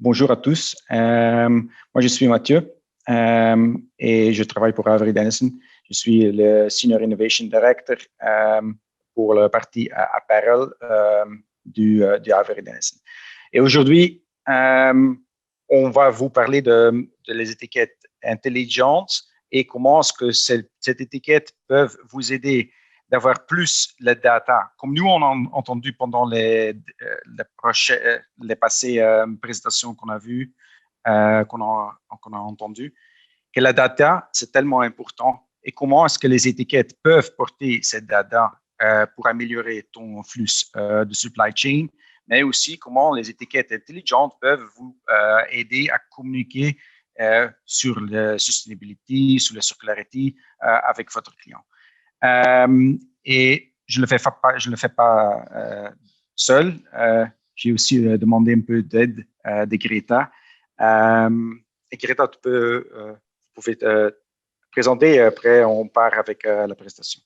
Bonjour à tous. Moi, je suis Mathieu et je travaille pour Avery Dennison. Je suis le Senior Innovation Director pour la partie apparel du Avery Dennison. Et aujourd'hui, on va vous parler de les étiquettes intelligentes et comment est-ce que cette étiquette peuvent vous aider d'avoir plus de data. Comme nous, on a entendu pendant les passées présentations qu'on a vues, qu'on a entendues, que la data, c'est tellement important. Et comment est-ce que les étiquettes peuvent porter cette data pour améliorer ton flux de supply chain, mais aussi comment les étiquettes intelligentes peuvent vous aider à communiquer sur la sustainability, sur la circularity avec votre client. Et je ne le fais pas seul. J'ai aussi demandé un peu d'aide de Greta. Et Greta, vous pouvez te présenter. Après, on part avec la présentation.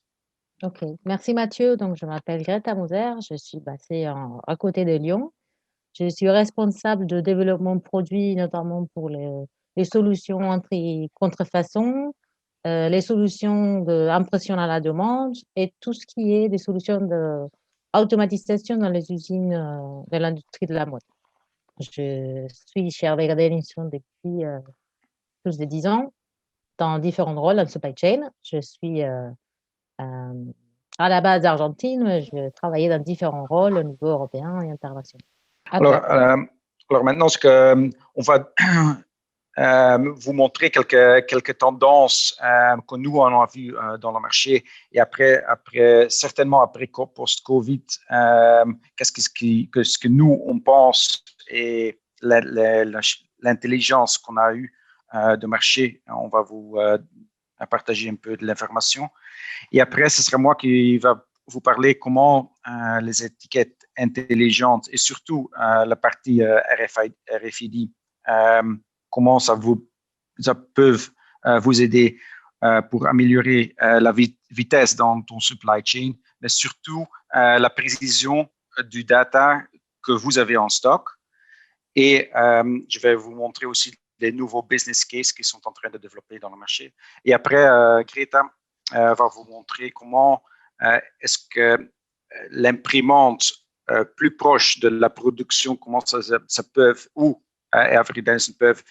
Ok, merci Mathieu. Donc, je m'appelle Greta Moser. Je suis basée à côté de Lyon. Je suis responsable de développement de produits, notamment pour les solutions contrefaçon, les solutions d'impression à la demande et tout ce qui est des solutions d'automatisation dans les usines de l'industrie de la mode. Je suis chez Avery Dennison depuis plus de 10 ans dans différents rôles en supply chain. Je suis à la base d'Argentine, je travaillais dans différents rôles au niveau européen et international. Alors maintenant, on va vous montrer quelques tendances que nous on a vues dans le marché et certainement après post-Covid, qu'est-ce que nous on pense et l'intelligence qu'on a eue de marché. On va vous partager un peu de l'information. Et après, ce sera moi qui va vous parler comment les étiquettes intelligentes et surtout la partie RFID, comment ça peut vous aider pour améliorer la vitesse dans ton supply chain, mais surtout la précision du data que vous avez en stock. Et je vais vous montrer aussi des nouveaux business cases qui sont en train de développer dans le marché. Et après, Greta va vous montrer comment est-ce que l'imprimante plus proche de la production, comment ça peut, ou Avery Dennison peuvent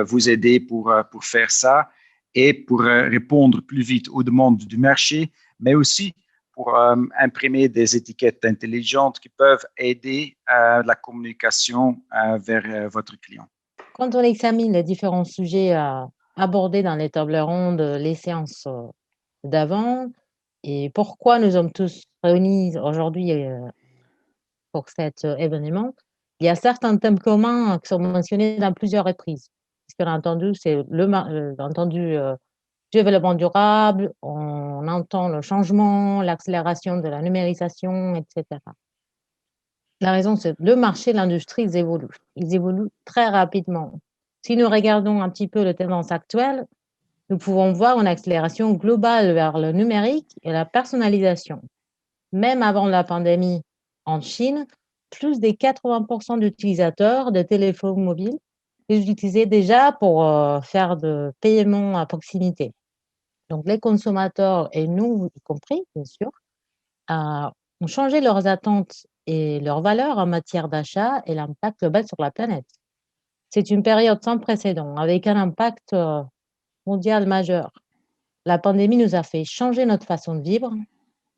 vous aider pour faire ça et pour répondre plus vite aux demandes du marché, mais aussi pour imprimer des étiquettes intelligentes qui peuvent aider la communication vers votre client. Quand on examine les différents sujets abordés dans les tables rondes, les séances d'avant, et pourquoi nous sommes tous réunis aujourd'hui pour cet événement, il y a certains thèmes communs qui sont mentionnés dans plusieurs reprises. Ce qu'on a entendu, c'est développement durable, on entend le changement, l'accélération de la numérisation, etc. La raison, c'est que le marché, l'industrie, ils évoluent très rapidement. Si nous regardons un petit peu les tendances actuelles, nous pouvons voir une accélération globale vers le numérique et la personnalisation. Même avant la pandémie en Chine, plus de 80% d'utilisateurs de téléphones mobiles les utilisaient déjà pour faire de paiements à proximité. Donc, les consommateurs, et nous y compris, bien sûr, ont changé leurs attentes et leurs valeurs en matière d'achat et l'impact global sur la planète. C'est une période sans précédent, avec un impact mondial majeur. La pandémie nous a fait changer notre façon de vivre,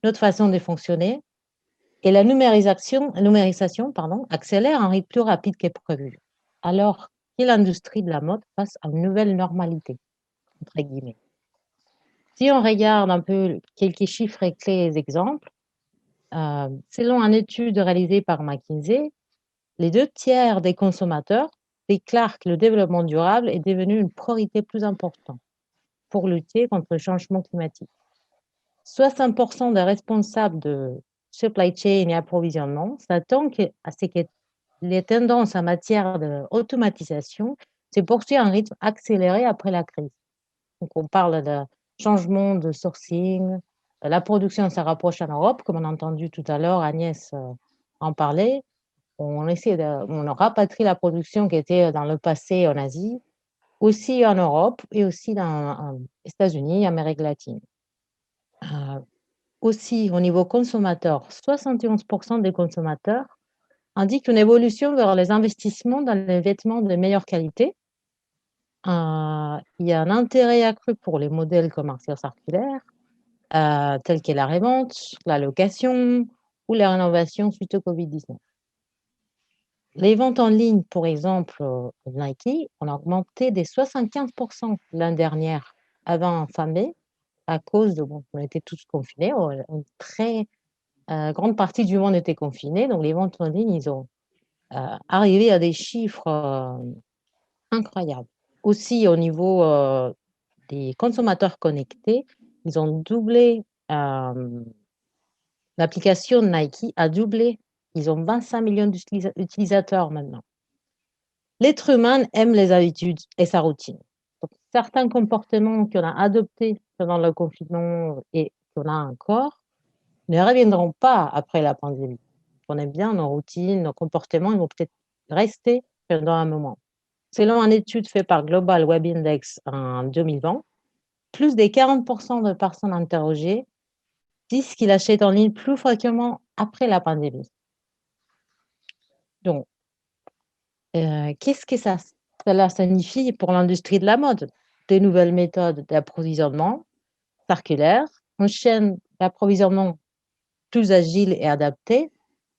notre façon de fonctionner, et la numérisation accélère à un rythme plus rapide que prévu, alors que l'industrie de la mode passe à une nouvelle normalité, entre guillemets. Si on regarde un peu quelques chiffres et clés exemples, selon une étude réalisée par McKinsey, les 2/3 des consommateurs déclarent que le développement durable est devenu une priorité plus importante pour lutter contre le changement climatique. 60% des responsables de supply chain et approvisionnement s'attendent à ce que les tendances en matière d'automatisation se poursuivent à un rythme accéléré après la crise. Donc, on parle de changement de sourcing, la production se rapproche en Europe, comme on a entendu tout à l'heure Agnès en parler, on rapatrie la production qui était dans le passé en Asie, aussi en Europe et aussi dans les États-Unis, Amérique latine. Aussi, au niveau consommateur, 71% des consommateurs indiquent une évolution vers les investissements dans les vêtements de meilleure qualité. Il y a un intérêt accru pour les modèles commerciaux circulaires, tels que la revente, la location ou la rénovation suite au Covid-19. Les ventes en ligne, pour exemple, Nike, ont augmenté de 75% l'année dernière, avant fin mai, à cause de, on était tous confinés, une très grande partie du monde était confinée, donc les ventes en ligne, ils ont arrivé à des chiffres incroyables. Aussi, au niveau des consommateurs connectés, ils ont doublé, l'application Nike a doublé, ils ont 25 millions d'utilisateurs maintenant. L'être humain aime les habitudes et sa routine. Donc, certains comportements qu'on a adoptés pendant le confinement et qu'on a encore ne reviendront pas après la pandémie. On aime bien nos routines, nos comportements, ils vont peut-être rester pendant un moment. Selon une étude faite par Global Web Index en 2020, plus de 40% de personnes interrogées disent qu'ils achètent en ligne plus fréquemment après la pandémie. Donc, qu'est-ce que cela signifie pour l'industrie de la mode? Des nouvelles méthodes d'approvisionnement circulaire, une chaîne d'approvisionnement plus agile et adaptée,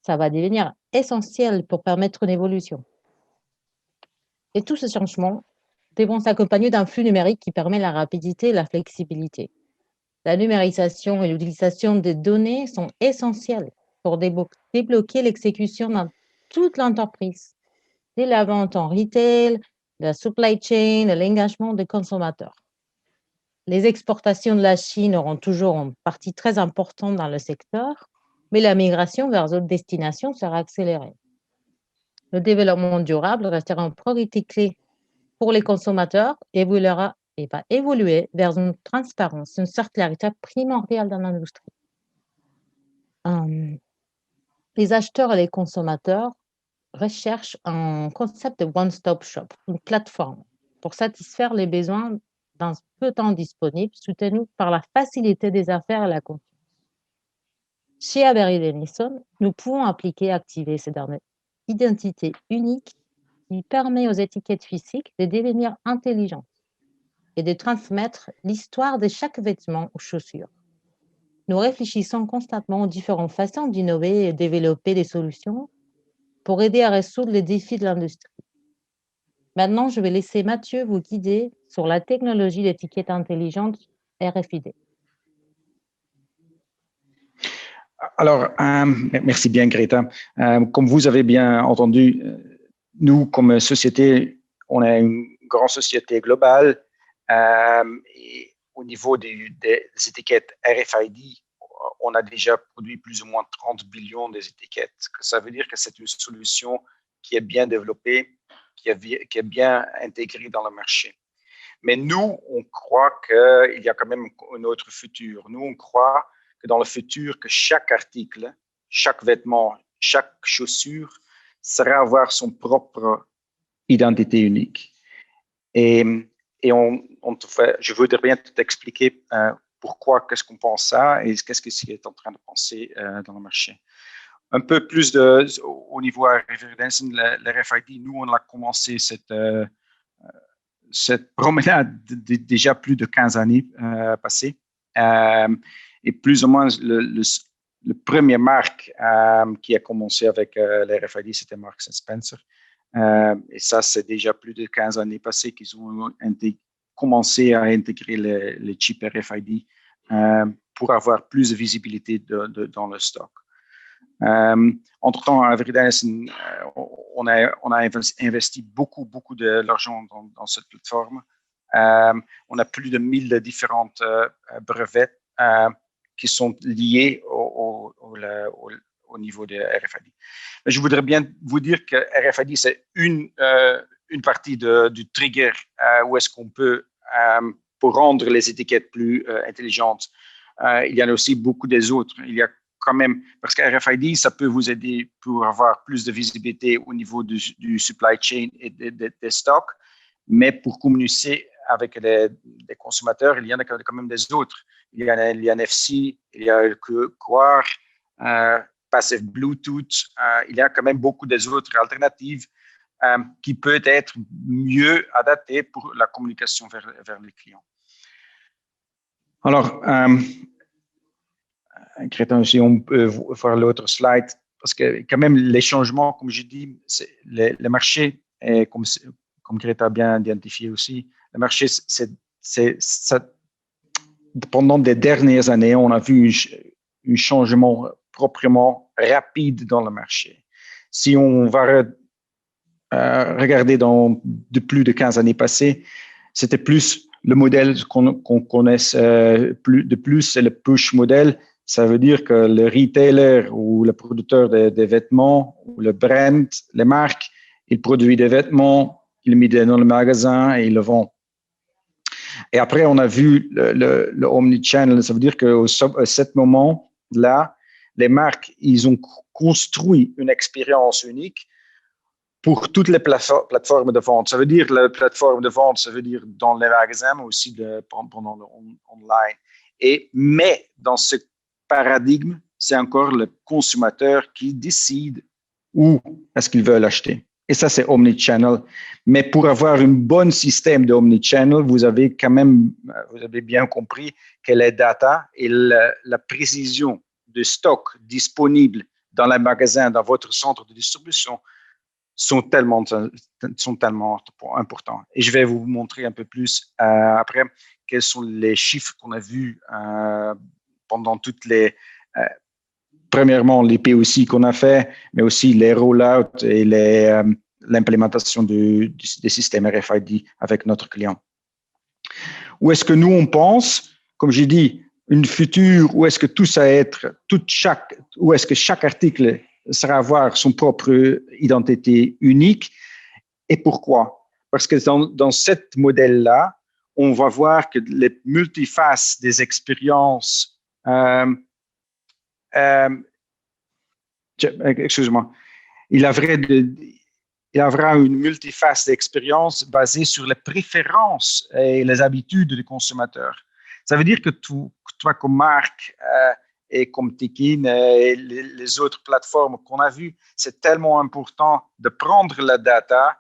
ça va devenir essentiel pour permettre une évolution. Et tous ces changements devront s'accompagner d'un flux numérique qui permet la rapidité et la flexibilité. La numérisation et l'utilisation des données sont essentielles pour débloquer l'exécution dans toute l'entreprise, dès la vente en retail, la supply chain et l'engagement des consommateurs. Les exportations de la Chine auront toujours une partie très importante dans le secteur, mais la migration vers d'autres destinations sera accélérée. Le développement durable restera une priorité clé pour les consommateurs et va évoluer vers une transparence, une circularité primordiale dans l'industrie. Les acheteurs et les consommateurs recherchent un concept de one-stop shop, une plateforme pour satisfaire les besoins dans peu de temps disponible, soutenu par la facilité des affaires et la confiance. Chez Avery Dennison, nous pouvons activer cette identité unique qui permet aux étiquettes physiques de devenir intelligentes et de transmettre l'histoire de chaque vêtement ou chaussure. Nous réfléchissons constamment aux différentes façons d'innover et développer des solutions pour aider à résoudre les défis de l'industrie. Maintenant, je vais laisser Mathieu vous guider sur la technologie d'étiquette intelligente RFID. Alors, merci bien, Greta. Comme vous avez bien entendu, nous, comme société, on est une grande société globale. Et au niveau des étiquettes RFID, on a déjà produit plus ou moins 30 billions d'étiquettes. Ça veut dire que c'est une solution qui est bien développée, qui est bien intégrée dans le marché. Mais nous, on croit qu'il y a quand même un autre futur. Nous, on croit que dans le futur, que chaque article, chaque vêtement, chaque chaussure sera avoir son propre identité unique. Et je voudrais bien t'expliquer pourquoi, qu'est-ce qu'on pense ça et qu'est-ce qui est en train de penser dans le marché. Un peu plus au niveau Avery Dennison, le RFID, nous, on a commencé cette promenade déjà plus de 15 années passées. Et plus ou moins, le premier marque qui a commencé avec le RFID, c'était Marks & Spencer. Et ça, c'est déjà plus de 15 années passées qu'ils ont commencé à intégrer les chips RFID pour avoir plus de visibilité dans le stock. Entre-temps, à Avery Dennison, on a investi beaucoup de l'argent dans cette plateforme. On a plus de 1000 différents brevets qui sont liés au niveau de RFID. Mais je voudrais bien vous dire que RFID, c'est une partie du trigger où est-ce qu'on peut, pour rendre les étiquettes plus intelligentes. Il y en a aussi beaucoup des autres. Il y a quand même, parce que RFID, ça peut vous aider pour avoir plus de visibilité au niveau du supply chain et des stocks, mais pour communiquer avec les consommateurs, il y en a quand même des autres. Il y a NFC, il y a le QR, Passive Bluetooth, il y a quand même beaucoup des autres alternatives qui peuvent être mieux adaptées pour la communication vers les clients. Alors, Crétin, si on peut voir l'autre slide, parce que quand même les changements, comme je dis, le marché, comme Crétin a bien identifié aussi, le marché, pendant des dernières années, on a vu un changement proprement rapide dans le marché. Si on va regarder de plus de 15 années passées, c'était plus le modèle qu'on connaisse de plus, c'est le push modèle. Ça veut dire que le retailer ou le producteur des vêtements ou le brand, les marques, il produit des vêtements, il met dans le magasin et il le vend. Et après, on a vu le omnichannel. Ça veut dire qu'à ce moment-là, les marques, ils ont construit une expérience unique pour toutes les plateformes de vente. Ça veut dire la plateforme de vente, ça veut dire dans les magasins, mais aussi pendant le online. Mais dans ce paradigme, c'est encore le consommateur qui décide où est-ce qu'il veut l'acheter. Et ça, c'est omnichannel. Mais pour avoir un bon système de omnichannel, vous avez bien compris que les data et la précision de stock disponible dans les magasins, dans votre centre de distribution, sont tellement importants. Et je vais vous montrer un peu plus après quels sont les chiffres qu'on a vus pendant toutes les... premièrement, les POC qu'on a fait, mais aussi les rollouts et l'implémentation des systèmes RFID avec notre client. Où est-ce que nous, on pense, comme j'ai dit, une future, où est-ce que tout ça va être, où est-ce que chaque article sera avoir son propre identité unique. Et pourquoi? Parce que dans ce modèle-là, on va voir que les multifaces des expériences, excuse-moi, il y aura une multiface d'expérience basée sur les préférences et les habitudes des consommateurs. Ça veut dire que toi, comme marque, et comme Tikin et les autres plateformes qu'on a vues, c'est tellement important de prendre la data.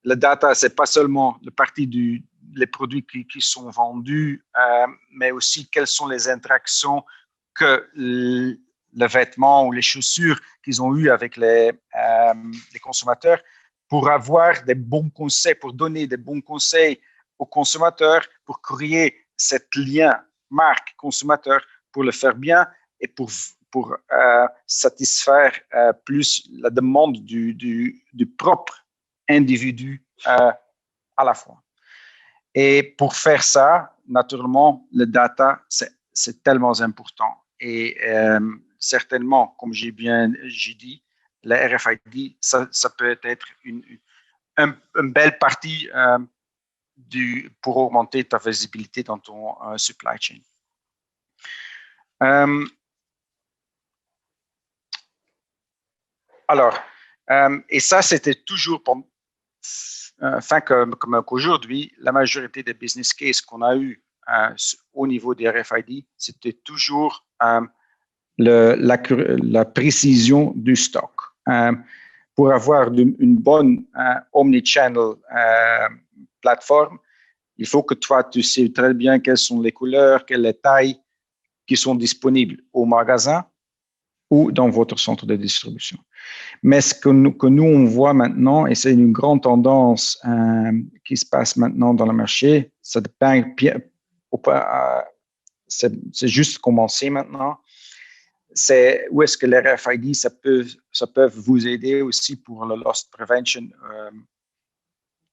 La data, ce n'est pas seulement la partie des produits qui sont vendus, mais aussi quelles sont les interactions que le vêtement ou les chaussures qu'ils ont eues avec les consommateurs pour avoir des bons conseils, pour donner des bons conseils aux consommateurs, pour créer ce lien marque-consommateur, pour le faire bien et pour satisfaire plus la demande du propre individu à la fois. Et pour faire ça, naturellement, le data, c'est tellement important. Et certainement, comme j'ai dit, la RFID, ça peut être une belle partie pour augmenter ta visibilité dans ton supply chain. Alors, et ça, c'était toujours comme qu'aujourd'hui, la majorité des business cases qu'on a eu au niveau des RFID, c'était toujours la précision du stock. Pour avoir une bonne omnichannel plateforme, il faut que toi, tu sais très bien quelles sont les couleurs, quelles les tailles qui sont disponibles au magasin ou dans votre centre de distribution. Mais ce que nous on voit maintenant, et c'est une grande tendance qui se passe maintenant dans le marché, ça dépend, c'est juste commencé maintenant, c'est où est-ce que les RFID, ça peut vous aider aussi pour le loss prevention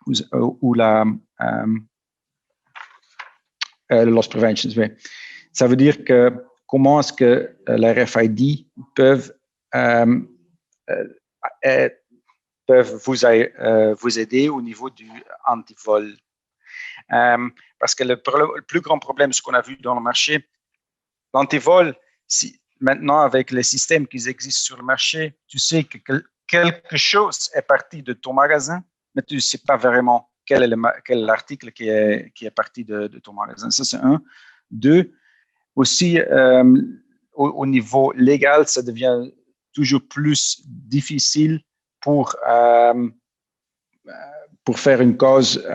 ou le loss prevention. Oui. Ça veut dire que comment est-ce que les RFID peuvent vous aider au niveau du anti-vol. Parce que le plus grand problème, ce qu'on a vu dans le marché, l'anti-vol, maintenant, avec les systèmes qui existent sur le marché, tu sais que quelque chose est parti de ton magasin, mais tu ne sais pas vraiment quel est l'article qui est parti de ton magasin. Ça, c'est un. Deux, aussi, au niveau légal, ça devient toujours plus difficile pour faire une cause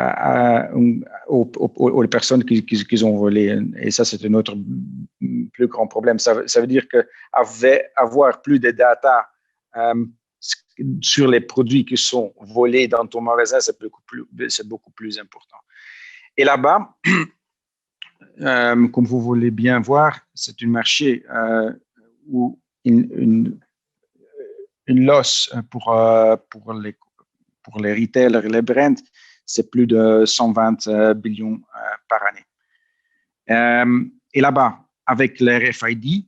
aux personnes qui ont volé. Et ça, c'est un autre plus grand problème. Ça veut dire qu'avoir plus de data sur les produits qui sont volés dans ton magasin, c'est beaucoup plus important. Et là-bas, comme vous voulez bien voir, c'est un marché où une loss pour les retailers et les brands, c'est plus de 120 billions par année. Et là-bas, avec les RFID,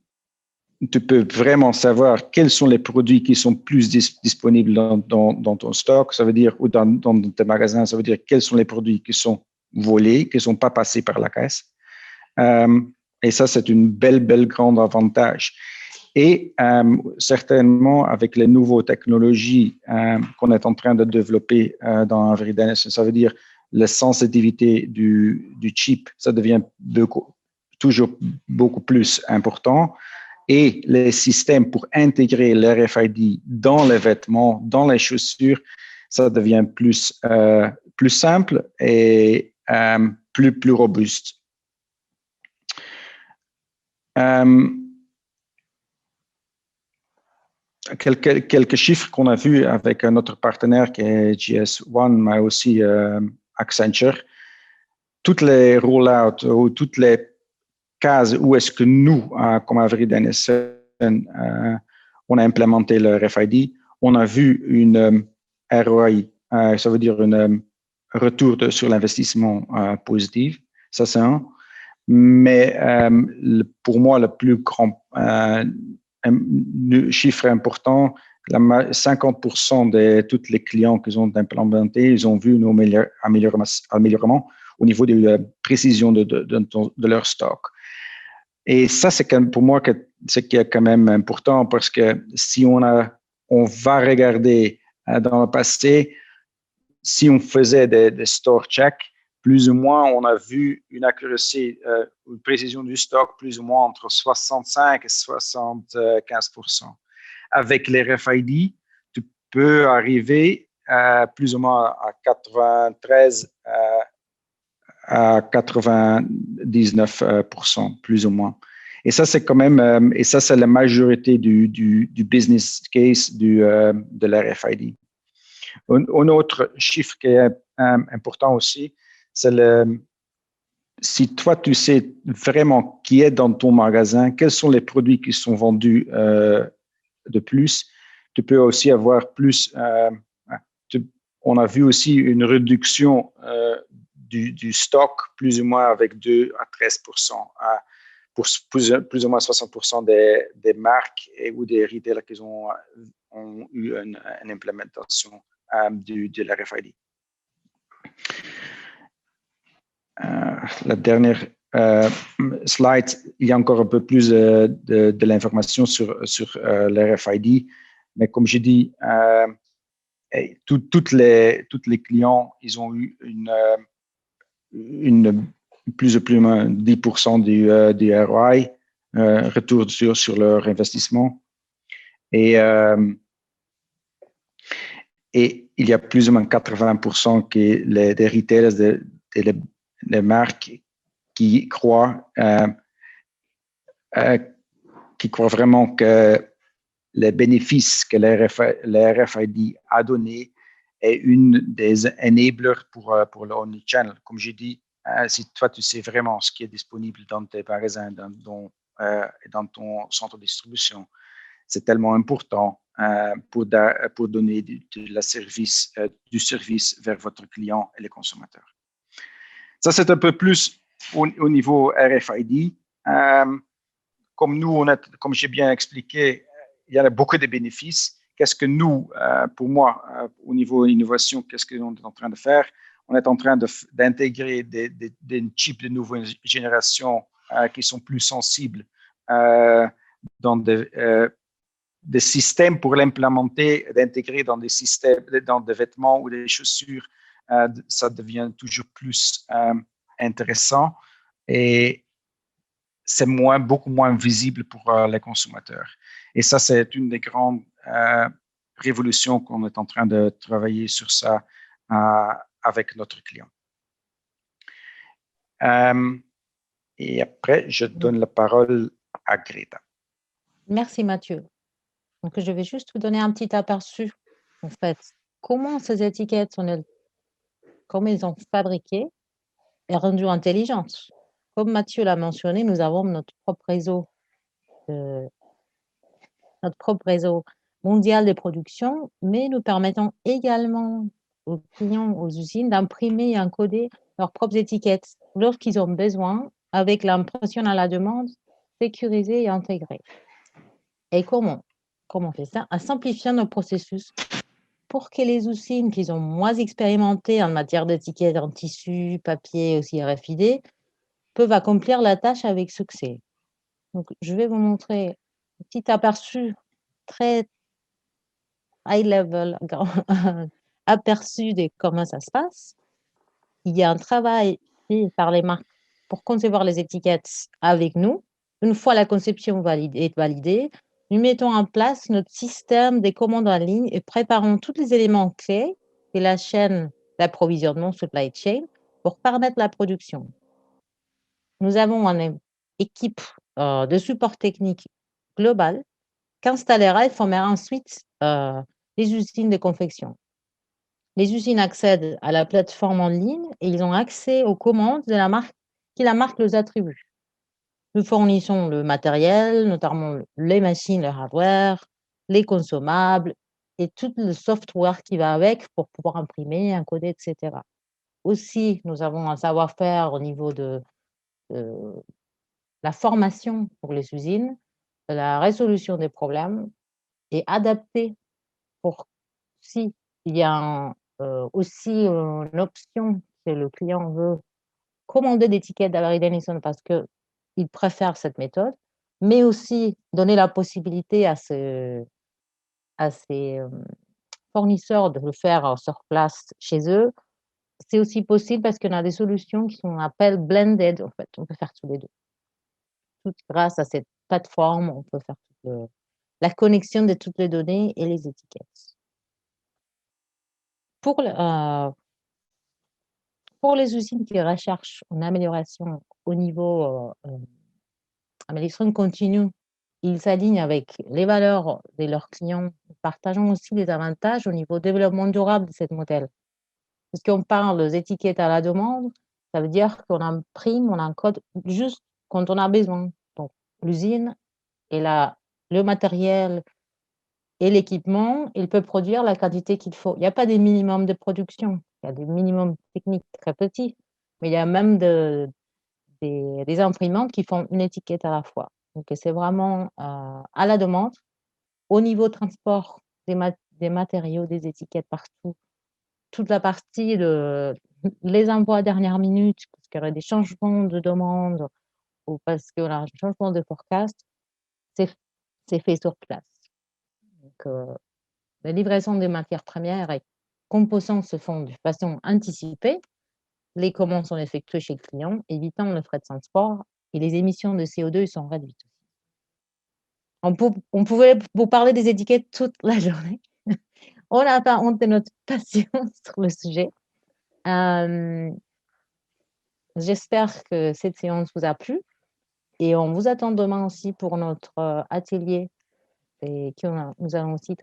tu peux vraiment savoir quels sont les produits qui sont plus disponibles dans ton stock, ça veut dire, ou dans tes magasins, ça veut dire quels sont les produits qui sont volés, qui ne sont pas passés par la caisse. Et ça, c'est une belle grand avantage. Et certainement, avec les nouvelles technologies qu'on est en train de développer dans Everyday, ça veut dire la sensibilité du chip, ça devient toujours beaucoup plus important. Et les systèmes pour intégrer l'RFID dans les vêtements, dans les chaussures, ça devient plus simple et plus robuste. Quelques chiffres qu'on a vus avec notre partenaire qui est GS1, mais aussi Accenture. Toutes les rollouts ou toutes les cases où est-ce que nous, comme Everyday NSN, on a implémenté le RFID, on a vu une ROI, ça veut dire un retour sur l'investissement positif. Ça, c'est un. Mais pour moi, le plus grand chiffre important, 50% de tous les clients qu'ils ont implémentés, ils ont vu un amélioration au niveau de la précision de leur stock. Et ça, c'est pour moi ce qui est quand même important parce que si on va regarder dans le passé, si on faisait des store checks, plus ou moins, on a vu une accuracy, une précision du stock plus ou moins entre 65 et 75%. Avec les RFID, tu peux arriver plus ou moins à 93 à 99%, plus ou moins. Et ça, c'est quand même, et ça, c'est la majorité du business case de l'RFID. Un autre chiffre qui est important aussi, c'est si toi, tu sais vraiment qui est dans ton magasin, quels sont les produits qui sont vendus de plus, tu peux aussi avoir plus. On a vu aussi une réduction du stock, plus ou moins avec 2 à 13%, pour plus ou moins 60% des marques ou des retailers qui ont eu une implémentation de la RFID. La dernière slide, il y a encore un peu plus de l'information sur la RFID, mais comme je dis, toutes les clients, ils ont eu une plus ou moins 10% du ROI, retour sur leur investissement. Et il y a plus ou moins 80% des retailers, des marques qui croient vraiment que les bénéfices que l'RFID a donné est une des enablers pour le omnichannel. Comme je dis, si toi, tu sais vraiment ce qui est disponible dans tes magasins, dans ton centre de distribution, c'est tellement important pour donner du service vers votre client et les consommateurs. Ça, c'est un peu plus au niveau RFID. Comme nous, comme j'ai bien expliqué, il y a beaucoup de bénéfices. Qu'est-ce que nous, pour moi, au niveau innovation, qu'est-ce qu'on est en train de faire? On est en train d'intégrer des chips de nouvelle génération qui sont plus sensibles dans des systèmes pour l'implémenter, d'intégrer dans des systèmes, dans des vêtements ou des chaussures, ça devient toujours plus intéressant et c'est beaucoup moins visible pour les consommateurs. Et ça, c'est une des grandes révolutions qu'on est en train de travailler sur ça avec notre client. Et après, je donne la parole à Greta. Merci Mathieu. Donc, je vais juste vous donner un petit aperçu, en fait, comment ces étiquettes comment elles sont fabriquées et rendues intelligentes. Comme Mathieu l'a mentionné, nous avons notre propre réseau mondial de production, mais nous permettons également aux clients, aux usines, d'imprimer et encoder leurs propres étiquettes lorsqu'ils ont besoin, avec l'impression à la demande sécurisée et intégrée. Et comment on fait ça? En simplifiant nos processus pour que les usines qui sont moins expérimentées en matière d'étiquettes en tissu, papier, aussi RFID, peuvent accomplir la tâche avec succès. Donc, je vais vous montrer un petit aperçu très high level, aperçu de comment ça se passe. Il y a un travail fait par les marques pour concevoir les étiquettes avec nous. Une fois la conception est validée, nous mettons en place notre système des commandes en ligne et préparons tous les éléments clés de la chaîne d'approvisionnement supply chain pour permettre la production. Nous avons une équipe de support technique global qu'installera et formera ensuite les usines de confection. Les usines accèdent à la plateforme en ligne et ils ont accès aux commandes de la marque la marque les attribue. Nous fournissons le matériel, notamment les machines, le hardware, les consommables et tout le software qui va avec pour pouvoir imprimer, encoder, etc. Aussi, nous avons un savoir-faire au niveau de la formation pour les usines, la résolution des problèmes et adapter pour si il y a aussi une option que le client veut commander des tickets d'Harley Davidson parce qu'il préfère cette méthode, mais aussi donner la possibilité à ces fournisseurs de le faire sur place chez eux. C'est aussi possible parce qu'on a des solutions qui sont appelées blended, en fait. On peut faire tous les deux. Grâce à cette plateforme, on peut faire la connexion de toutes les données et les étiquettes. Pour les usines qui recherchent une amélioration au niveau amélioration continue, ils s'alignent avec les valeurs de leurs clients, partageant aussi les avantages au niveau développement durable de ce modèle. Puisqu'on parle des étiquettes à la demande, ça veut dire qu'on imprime, on encode juste quand on a besoin. Donc, l'usine et le matériel et l'équipement, il peut produire la quantité qu'il faut. Il n'y a pas des minimums de production, il y a des minimums techniques très petits, mais il y a même des imprimantes qui font une étiquette à la fois. Donc, c'est vraiment à la demande. Au niveau transport des matériaux, des étiquettes partout, toute la partie les envois à dernière minute, parce qu'il y aurait des changements de demande ou parce qu'on a un changement de forecast, c'est fait sur place. Donc, la livraison des matières premières et composants se font de façon anticipée. Les commandes sont effectuées chez le client, évitant le frais de transport et les émissions de CO2 sont réduites. On pouvait vous parler des étiquettes toute la journée. On n'a pas honte de notre passion sur le sujet. J'espère que cette séance vous a plu et on vous attend demain aussi pour notre atelier et nous allons aussi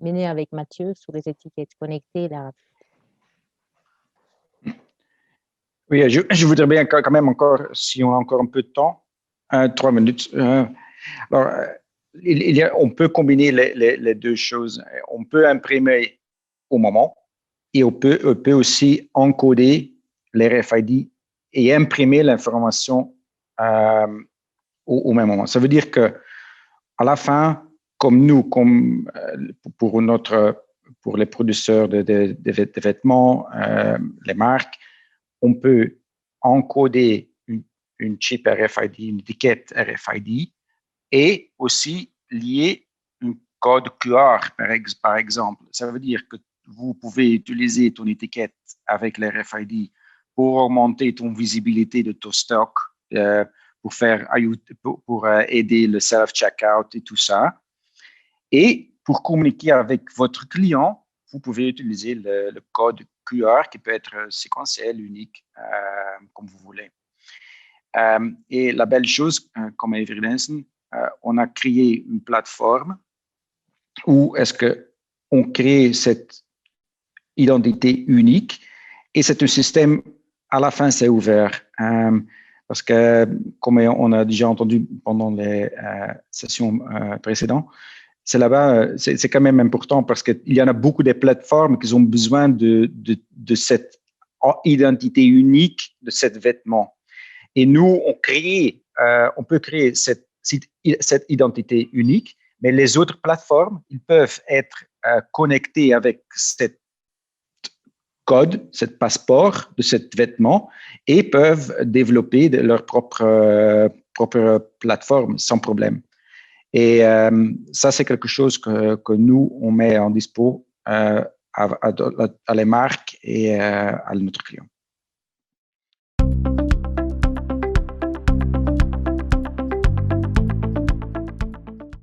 mener avec Mathieu sur les étiquettes connectées. Oui, je voudrais bien quand même encore, si on a encore un peu de temps, 3 minutes. Alors, on peut combiner les deux choses. On peut imprimer au moment et on peut aussi encoder les RFID et imprimer l'information au même moment. Ça veut dire que à la fin, comme nous, pour les producteurs de vêtements, les marques, on peut encoder une chip RFID, une étiquette RFID et aussi lier un code QR, par exemple. Ça veut dire que vous pouvez utiliser ton étiquette avec les RFID pour augmenter ton visibilité de ton stock, pour aider le self-checkout et tout ça. Et pour communiquer avec votre client, vous pouvez utiliser le code QR qui peut être séquentiel, unique, comme vous voulez. Et la belle chose, comme Everdensen, on a créé une plateforme où est-ce qu'on crée cette identité unique et c'est un système, à la fin, c'est ouvert. Parce que, comme on a déjà entendu pendant les sessions précédentes, c'est là-bas, c'est quand même important parce qu'il y en a beaucoup de plateformes qui ont besoin de cette identité unique de cet vêtement. Et nous, on peut créer cette identité unique, mais les autres plateformes, ils peuvent être connectés avec cette code, cette passeport de cet vêtement et peuvent développer leur propre plateforme sans problème. Et ça, c'est quelque chose que nous, on met en dispo à les marques et à notre client.